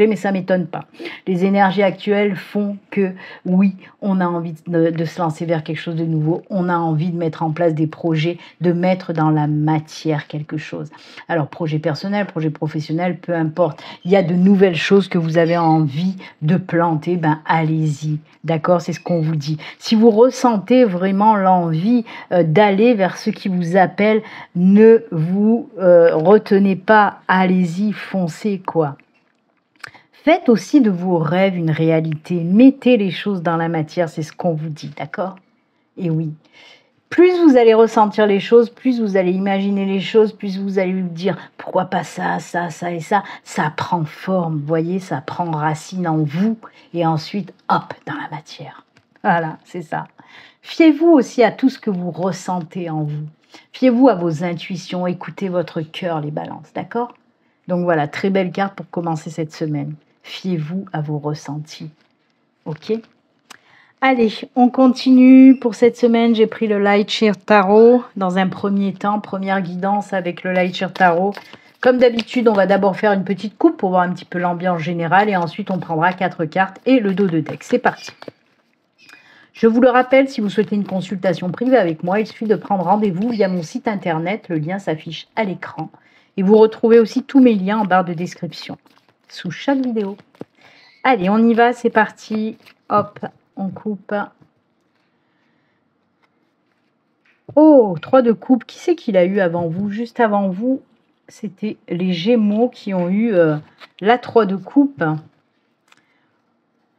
[SPEAKER 1] mais ça m'étonne pas. Les énergies actuelles font que, oui, on a envie de se lancer vers quelque chose de nouveau, on a envie de mettre en place des projets, de mettre dans la matière quelque chose. Alors, projet personnel, projet professionnel, peu importe, il y a de nouvelles choses que vous avez envie de planter, allez-y, d'accord, c'est ce qu'on vous dit. Si vous ressentez vraiment l'envie d'aller vers ce qui vous appelle, ne vous retenez pas, allez-y, foncez quoi. Faites aussi de vos rêves une réalité, mettez les choses dans la matière, c'est ce qu'on vous dit, d'accord? Et oui, plus vous allez ressentir les choses, plus vous allez imaginer les choses, plus vous allez vous dire pourquoi pas ça, ça, ça et ça, ça prend forme, vous voyez, ça prend racine en vous et ensuite, hop, dans la matière. Voilà, c'est ça. Fiez-vous aussi à tout ce que vous ressentez en vous. Fiez-vous à vos intuitions, écoutez votre cœur, les balances, d'accord? Donc voilà, très belle carte pour commencer cette semaine. Fiez-vous à vos ressentis, ok? Allez, on continue pour cette semaine. J'ai pris le Light Sheer Tarot dans un premier temps, première guidance avec le Light Sheer Tarot. Comme d'habitude, on va d'abord faire une petite coupe pour voir un petit peu l'ambiance générale et ensuite on prendra 4 cartes et le dos de deck. C'est parti. Je vous le rappelle, si vous souhaitez une consultation privée avec moi, il suffit de prendre rendez-vous via mon site internet. Le lien s'affiche à l'écran. Et vous retrouvez aussi tous mes liens en barre de description, sous chaque vidéo. Allez, on y va, c'est parti. Hop, on coupe. Oh, 3 de coupe. Qui c'est qu'il a eu avant vous? Juste avant vous, c'était les Gémeaux qui ont eu la 3 de coupe.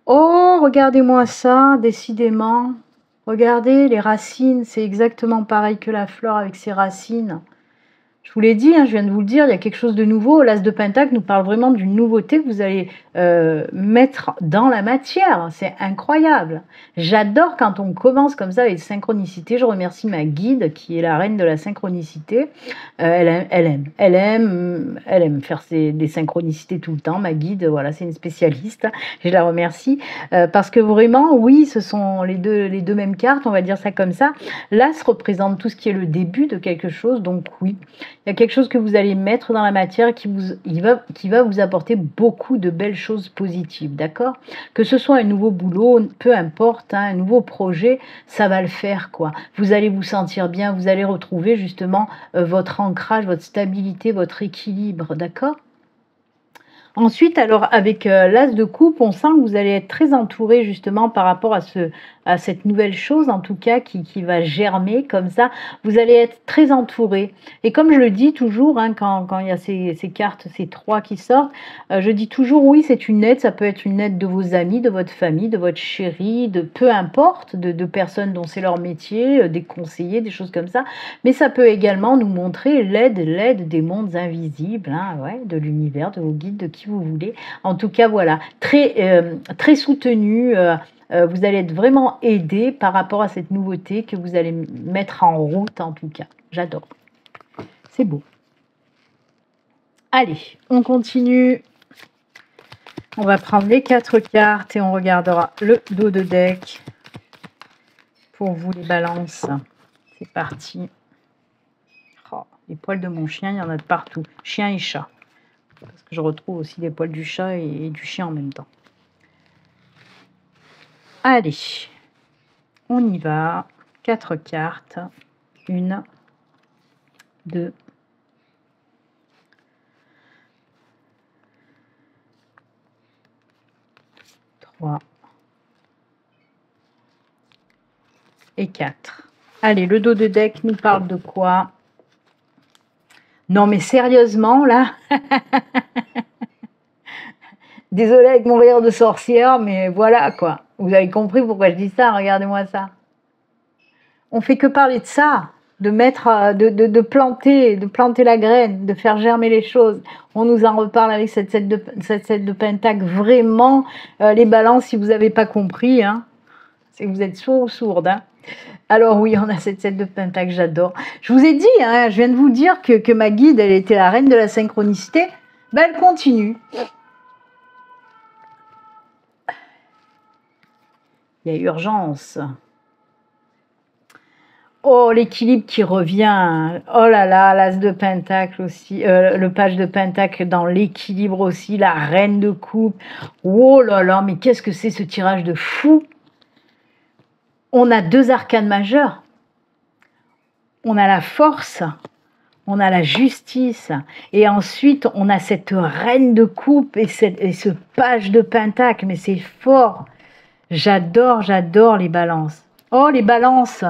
[SPEAKER 1] Oh, regardez-moi ça, décidément. Regardez, les racines, c'est exactement pareil que la fleur avec ses racines. Je vous l'ai dit, je viens de vous le dire, il y a quelque chose de nouveau. L'As de Pentacle nous parle vraiment d'une nouveauté que vous allez mettre dans la matière. C'est incroyable. J'adore quand on commence comme ça avec synchronicité. Je remercie ma guide qui est la reine de la synchronicité. Elle aime faire des synchronicités tout le temps. Ma guide, voilà, c'est une spécialiste. Je la remercie parce que vraiment, oui, ce sont les deux mêmes cartes, on va dire ça comme ça. L'As représente tout ce qui est le début de quelque chose, donc oui. Il y a quelque chose que vous allez mettre dans la matière qui va vous apporter beaucoup de belles choses positives, d'accord? Que ce soit un nouveau boulot, peu importe, un nouveau projet, ça va le faire, quoi. Vous allez vous sentir bien, vous allez retrouver justement votre ancrage, votre stabilité, votre équilibre, d'accord? Ensuite, alors avec l'as de coupe, on sent que vous allez être très entouré justement par rapport à cette nouvelle chose, en tout cas, qui va germer comme ça. Vous allez être très entouré. Et comme je le dis toujours, hein, quand il y a ces cartes, ces trois qui sortent, je dis toujours, oui, c'est une aide. Ça peut être une aide de vos amis, de votre famille, de votre chéri, de peu importe, de personnes dont c'est leur métier, des conseillers, des choses comme ça. Mais ça peut également nous montrer l'aide des mondes invisibles, hein, ouais, de l'univers, de vos guides, de qui vous voulez. En tout cas, voilà, très soutenu. Vous allez être vraiment aidé par rapport à cette nouveauté que vous allez mettre en route, en tout cas. J'adore. C'est beau. Allez, on continue. On va prendre les 4 cartes et on regardera le dos de deck pour vous les balances. C'est parti. Oh, les poils de mon chien, il y en a de partout. Chien et chat. Parce que je retrouve aussi les poils du chat et du chien en même temps. Allez, on y va. 4 cartes. 1, 2, 3 et 4. Allez, le dos de deck nous parle de quoi? Non, mais sérieusement, là désolée avec mon rire de sorcière, mais voilà, quoi. Vous avez compris pourquoi je dis ça? Regardez-moi ça. On fait que parler de ça, de mettre, de planter la graine, de faire germer les choses. On nous en reparle avec cette set de pentacle. Vraiment, les balances, si vous n'avez pas compris, hein, c'est que vous êtes sourd ou sourde. Hein. Alors oui, on a cette set de pentacle, j'adore. Je vous ai dit, hein, je viens de vous dire que ma guide, elle était la reine de la synchronicité. Ben, elle continue. Il y a urgence. Oh, l'équilibre qui revient. Oh là là, l'as de pentacle aussi. Le page de pentacle dans l'équilibre aussi. La reine de coupe. Oh là là, mais qu'est-ce que c'est ce tirage de fou? On a 2 arcanes majeurs. On a la force. On a la justice. Et ensuite, on a cette reine de coupe et ce page de pentacle. Mais c'est fort. J'adore les balances. Oh, les balances.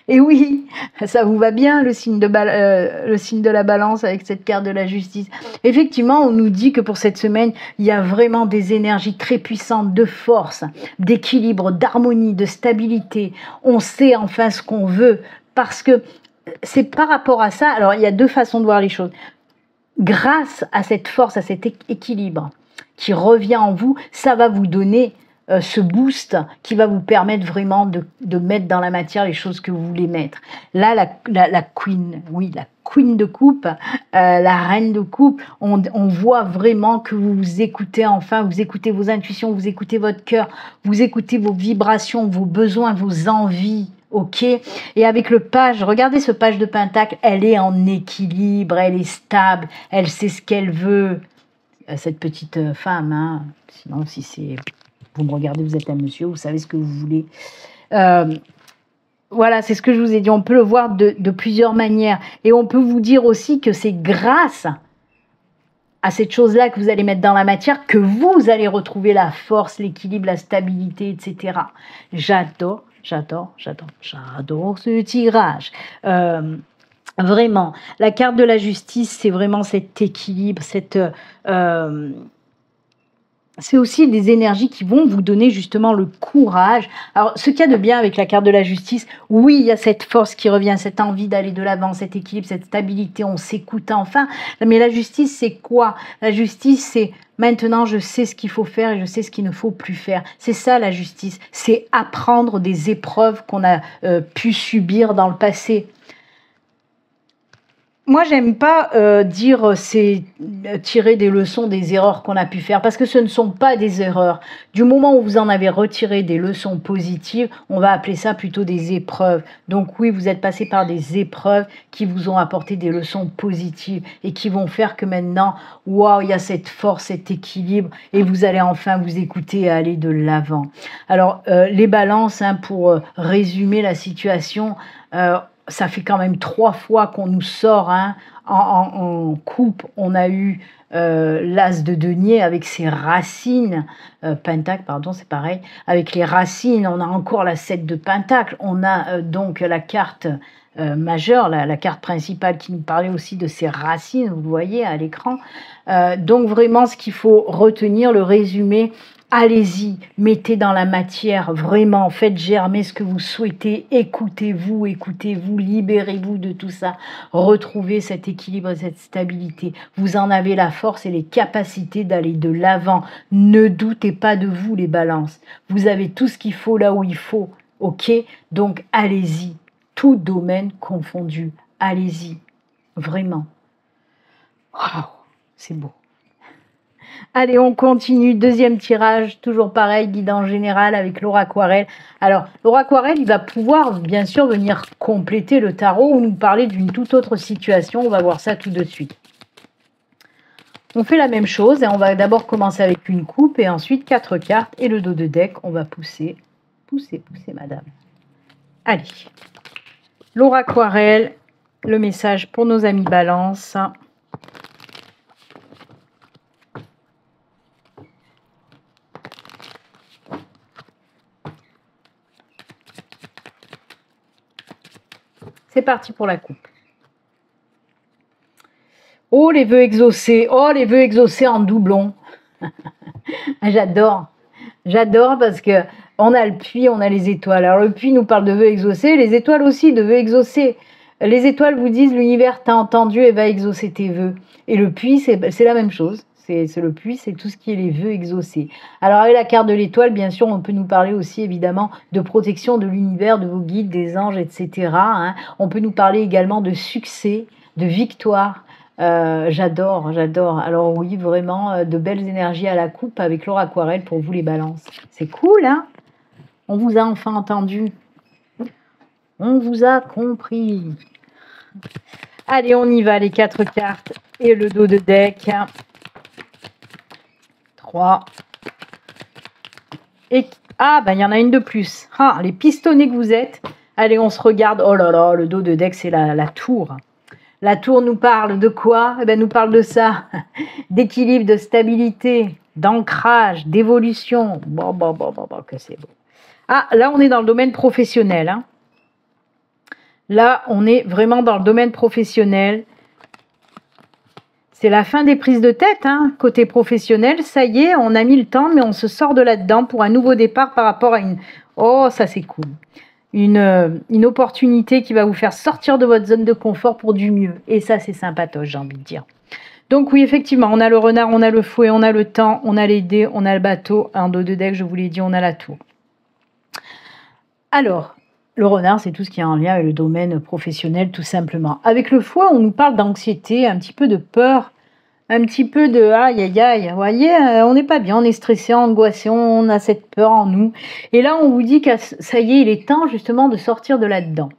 [SPEAKER 1] Et oui, ça vous va bien le signe de la balance avec cette carte de la justice. Effectivement, on nous dit que pour cette semaine, il y a vraiment des énergies très puissantes de force, d'équilibre, d'harmonie, de stabilité. On sait enfin ce qu'on veut parce que c'est par rapport à ça. Alors, il y a 2 façons de voir les choses. Grâce à cette force, à cet équilibre qui revient en vous, ça va vous donner ce boost qui va vous permettre vraiment de mettre dans la matière les choses que vous voulez mettre. Là, la queen, oui, la queen de coupe, la reine de coupe, on voit vraiment que vous vous écoutez enfin, vous écoutez vos intuitions, vous écoutez votre cœur, vous écoutez vos vibrations, vos besoins, vos envies. Ok, et avec le page, regardez ce page de pentacle, elle est en équilibre, elle est stable, elle sait ce qu'elle veut. Cette petite femme, hein. Sinon si c'est... Vous me regardez, vous êtes un monsieur, vous savez ce que vous voulez. Voilà, c'est ce que je vous ai dit. On peut le voir de plusieurs manières. Et on peut vous dire aussi que c'est grâce à cette chose-là que vous allez mettre dans la matière que vous allez retrouver la force, l'équilibre, la stabilité, etc. J'adore ce tirage. Vraiment, la carte de la justice, c'est vraiment cet équilibre, c'est aussi des énergies qui vont vous donner justement le courage. Alors, ce qu'il y a de bien avec la carte de la justice, oui, il y a cette force qui revient, cette envie d'aller de l'avant, cet équilibre, cette stabilité, on s'écoute enfin. Mais la justice, c'est quoi? La justice, c'est maintenant, je sais ce qu'il faut faire et je sais ce qu'il ne faut plus faire. C'est ça, la justice. C'est apprendre des épreuves qu'on a pu subir dans le passé. Moi, j'aime pas dire c'est tirer des leçons des erreurs qu'on a pu faire, parce que ce ne sont pas des erreurs. Du moment où vous en avez retiré des leçons positives, on va appeler ça plutôt des épreuves. Donc oui, vous êtes passé par des épreuves qui vous ont apporté des leçons positives et qui vont faire que maintenant, waouh, il y a cette force, cet équilibre, et vous allez enfin vous écouter et aller de l'avant. Alors, les balances, hein, pour résumer la situation, ça fait quand même 3 fois qu'on nous sort, hein, en coupe, on a eu l'as de denier avec ses racines, pentacle, pardon, c'est pareil, avec les racines, on a encore la 7 de pentacle, on a donc la carte majeure, la carte principale qui nous parlait aussi de ses racines, vous voyez à l'écran. Donc vraiment, ce qu'il faut retenir, le résumé, allez-y, mettez dans la matière, vraiment, faites germer ce que vous souhaitez, écoutez-vous, libérez-vous de tout ça, retrouvez cet équilibre, cette stabilité. Vous en avez la force et les capacités d'aller de l'avant. Ne doutez pas de vous, les balances. Vous avez tout ce qu'il faut là où il faut, ok? Donc allez-y, tout domaine confondu, allez-y, vraiment. Waouh, c'est beau. Allez, on continue. Deuxième tirage, toujours pareil, guidance générale avec Laura Aquarelle. Alors, Laura Aquarelle, il va pouvoir, bien sûr, venir compléter le tarot ou nous parler d'une toute autre situation. On va voir ça tout de suite. On fait la même chose et on va d'abord commencer avec une coupe et ensuite 4 cartes et le dos de deck. On va pousser, madame. Allez. Laura Aquarelle, le message pour nos amis Balance. C'est parti pour la coupe. Oh, les vœux exaucés. Oh, les vœux exaucés en doublon. J'adore. J'adore parce que on a le puits, on a les étoiles. Alors, le puits nous parle de vœux exaucés, les étoiles aussi de vœux exaucés. Les étoiles vous disent l'univers t'a entendu et va exaucer tes vœux. Et le puits, c'est la même chose. C'est le puits, c'est tout ce qui est les vœux exaucés. Alors avec la carte de l'étoile, bien sûr, on peut nous parler aussi évidemment de protection de l'univers, de vos guides, des anges, etc. Hein. On peut nous parler également de succès, de victoire. J'adore. Alors oui, vraiment, de belles énergies à la coupe avec Laura Aquarelle pour vous les balances. C'est cool, hein? On vous a enfin entendu. On vous a compris. Allez, on y va, les 4 cartes et le dos de deck. 3. Et ah, ben il y en a une de plus. Ah, les pistonnés que vous êtes. Allez, on se regarde. Oh là là, le dos de deck, c'est la tour. La tour nous parle de quoi? Eh ben, nous parle de ça. D'équilibre, de stabilité, d'ancrage, d'évolution. Bon, que c'est beau. Ah, là, on est dans le domaine professionnel. Hein. Là, on est vraiment dans le domaine professionnel. C'est la fin des prises de tête, hein, côté professionnel. Ça y est, on a mis le temps, mais on se sort de là-dedans pour un nouveau départ par rapport à une... Oh, ça c'est cool. Une opportunité qui va vous faire sortir de votre zone de confort pour du mieux. Et ça, c'est sympatoche, j'ai envie de dire. Donc oui, effectivement, on a le renard, on a le fouet, on a le temps, on a les dés, on a le bateau. En dos de deck, je vous l'ai dit, on a la tour. Alors... Le renard, c'est tout ce qui est en lien avec le domaine professionnel, tout simplement. Avec le fouet, on nous parle d'anxiété, un petit peu de peur, un petit peu de aïe, aïe, aïe. Vous voyez, on n'est pas bien, on est stressé, angoissé, on a cette peur en nous. Et là, on vous dit que ça y est, il est temps justement de sortir de là-dedans,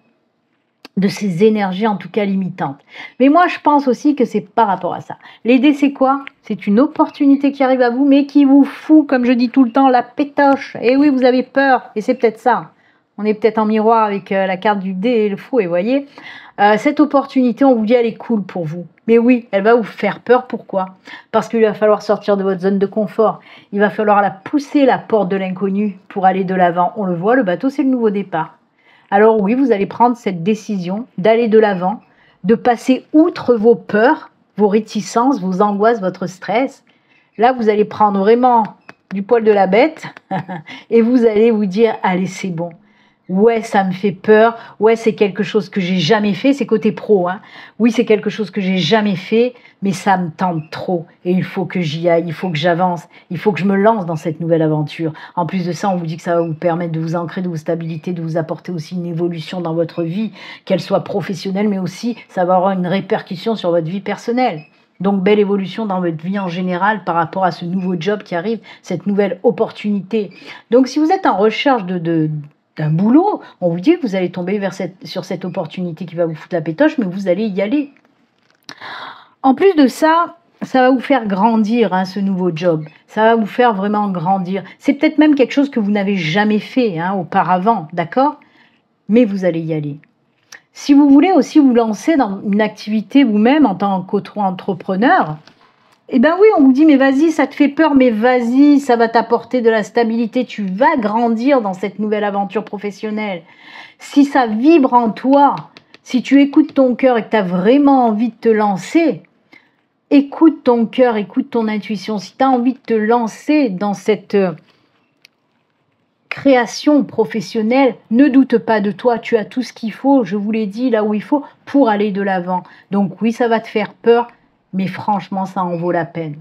[SPEAKER 1] de ces énergies en tout cas limitantes. Mais moi, je pense aussi que c'est par rapport à ça. L'aider, c'est quoi? C'est une opportunité qui arrive à vous, mais qui vous fout, comme je dis tout le temps, la pétoche. Et oui, vous avez peur, et c'est peut-être ça. On est peut-être en miroir avec la carte du dé et le fouet, vous voyez. Cette opportunité, on vous dit, elle est cool pour vous. Mais oui, elle va vous faire peur. Pourquoi? Parce qu'il va falloir sortir de votre zone de confort. Il va falloir la pousser, la porte de l'inconnu, pour aller de l'avant. On le voit, le bateau, c'est le nouveau départ. Alors oui, vous allez prendre cette décision d'aller de l'avant, de passer outre vos peurs, vos réticences, vos angoisses, votre stress. Là, vous allez prendre vraiment du poil de la bête et vous allez vous dire, allez, c'est bon. Ouais, ça me fait peur. Ouais, c'est quelque chose que j'ai jamais fait. C'est côté pro, hein. Oui, c'est quelque chose que j'ai jamais fait, mais ça me tente trop. Et il faut que j'y aille, il faut que j'avance, il faut que je me lance dans cette nouvelle aventure. En plus de ça, on vous dit que ça va vous permettre de vous ancrer, de vous stabilité, de vous apporter aussi une évolution dans votre vie, qu'elle soit professionnelle, mais aussi ça va avoir une répercussion sur votre vie personnelle. Donc, belle évolution dans votre vie en général par rapport à ce nouveau job qui arrive, cette nouvelle opportunité. Donc, si vous êtes en recherche d'un boulot, on vous dit que vous allez tomber sur cette opportunité qui va vous foutre la pétoche, mais vous allez y aller. En plus de ça, ça va vous faire grandir, hein, ce nouveau job. Ça va vous faire vraiment grandir. C'est peut-être même quelque chose que vous n'avez jamais fait, hein, auparavant, d'accord? Mais vous allez y aller. Si vous voulez aussi vous lancer dans une activité vous-même en tant qu'auto-entrepreneur, eh bien oui, on vous dit, mais vas-y, ça te fait peur, mais vas-y, ça va t'apporter de la stabilité, tu vas grandir dans cette nouvelle aventure professionnelle. Si ça vibre en toi, si tu écoutes ton cœur et que tu as vraiment envie de te lancer, écoute ton cœur, écoute ton intuition. Si tu as envie de te lancer dans cette création professionnelle, ne doute pas de toi, tu as tout ce qu'il faut, je vous l'ai dit, là où il faut, pour aller de l'avant. Donc oui, ça va te faire peur, mais franchement, ça en vaut la peine.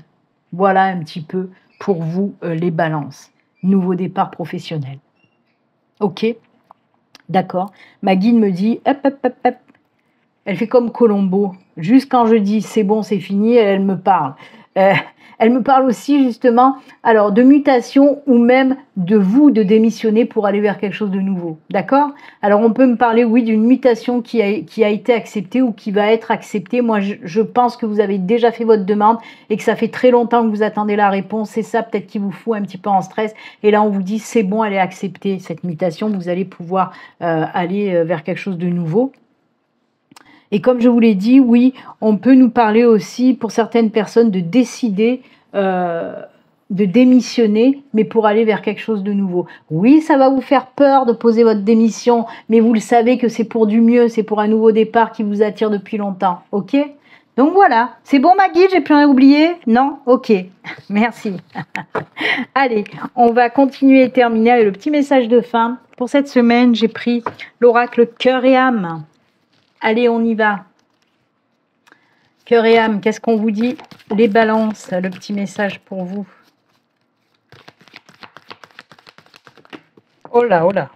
[SPEAKER 1] Voilà un petit peu pour vous les balances. Nouveau départ professionnel. Ok, d'accord. Ma guide me dit, hop, hop, hop, hop. Elle fait comme Colombo. Juste quand je dis c'est bon, c'est fini, elle me parle. Elle me parle aussi justement alors de mutation ou même de vous de démissionner pour aller vers quelque chose de nouveau. D'accord? Alors on peut me parler, oui, d'une mutation qui a été acceptée ou qui va être acceptée. Moi, je pense que vous avez déjà fait votre demande et que ça fait très longtemps que vous attendez la réponse. C'est ça peut-être qui vous fout un petit peu en stress. Et là, on vous dit c'est bon, elle est acceptée, cette mutation. Vous allez pouvoir aller vers quelque chose de nouveau. Et comme je vous l'ai dit, oui, on peut nous parler aussi pour certaines personnes de décider de démissionner, mais pour aller vers quelque chose de nouveau. Oui, ça va vous faire peur de poser votre démission, mais vous le savez que c'est pour du mieux, c'est pour un nouveau départ qui vous attire depuis longtemps, ok? Donc voilà, c'est bon ma guide, j'ai plus rien oublié? Non? Ok, merci. Allez, on va continuer et terminer avec le petit message de fin. Pour cette semaine, j'ai pris l'oracle Cœur et âme. Allez, on y va. Cœur et âme, qu'est-ce qu'on vous dit? Les balances, le petit message pour vous. Oh là, oh là.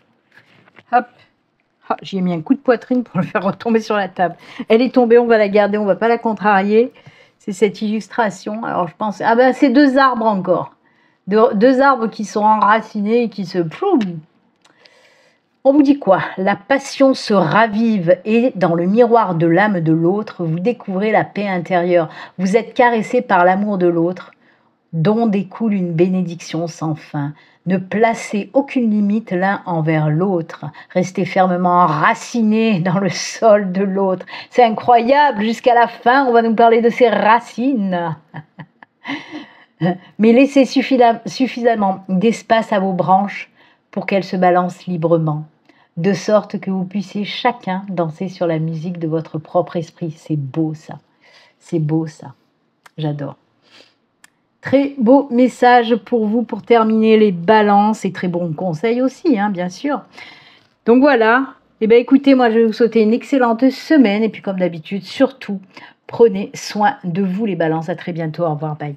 [SPEAKER 1] Hop. Ah, j'y ai mis un coup de poitrine pour le faire retomber sur la table. Elle est tombée, on va la garder, on ne va pas la contrarier. C'est cette illustration. Alors je pense, ah ben c'est deux arbres encore. Deux arbres qui sont enracinés et qui se... On vous dit quoi? La passion se ravive et dans le miroir de l'âme de l'autre, vous découvrez la paix intérieure. Vous êtes caressé par l'amour de l'autre, dont découle une bénédiction sans fin. Ne placez aucune limite l'un envers l'autre. Restez fermement enracinés dans le sol de l'autre. C'est incroyable, jusqu'à la fin, on va nous parler de ces racines. Mais laissez suffisamment d'espace à vos branches pour qu'elles se balancent librement, de sorte que vous puissiez chacun danser sur la musique de votre propre esprit. C'est beau ça, c'est beau ça, j'adore. Très beau message pour vous pour terminer les balances et très bons conseils aussi, hein, bien sûr. Donc voilà, et bien écoutez, moi je vais vous souhaiter une excellente semaine et puis comme d'habitude, surtout, prenez soin de vous les balances. À très bientôt, au revoir, bye.